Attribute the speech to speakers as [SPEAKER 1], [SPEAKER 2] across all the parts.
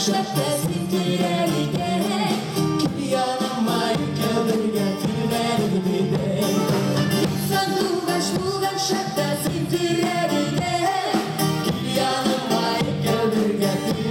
[SPEAKER 1] şapka sintirelide Kili yanıma yıkıldırga tüvergide İnsan bulgaş şapka sintirelide Kili yanıma yıkıldırga tüvergide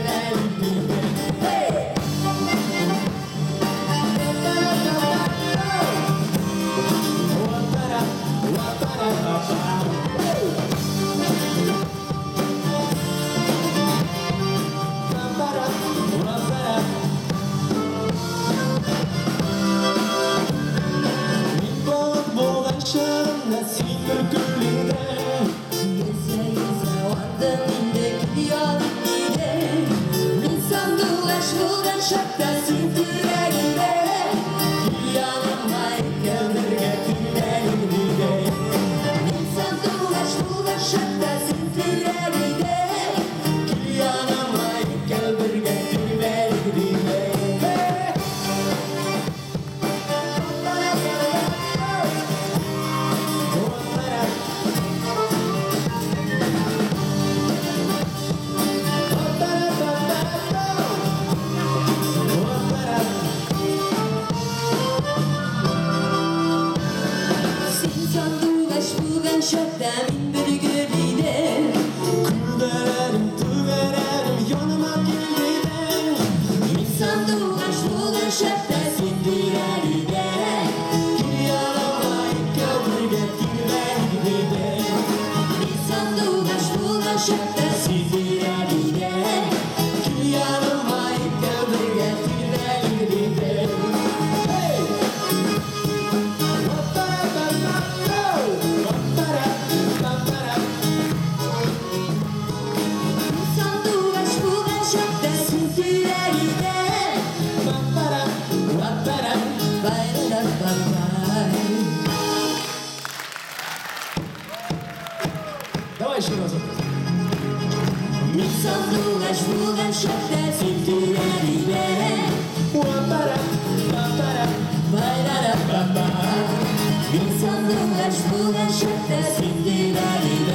[SPEAKER 1] Şapkamın bir gölüne Kırdararım, tüvererim yanıma geldiğinde İnsan dolaşmalı şapka sindirelide Kili yanıma yıkıldırga tüvergide İnsan dolaşmalı şapka sindirelide Kili yanıma yıkıldırga tüvergide
[SPEAKER 2] Давай еще разок.
[SPEAKER 1] Insan bulgaş şapka sintirelide İnsan bulgaş şapka sintirelide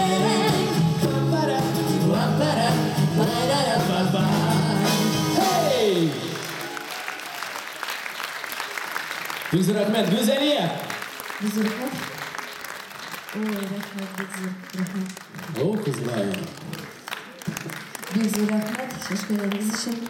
[SPEAKER 2] Hey! Biz rahmet, güzeliye.
[SPEAKER 1] Biz rahmet. Oy rahmet, biz rahmet.
[SPEAKER 2] O kızlar.
[SPEAKER 1] Biz rahmet, şaşkınlarınız için.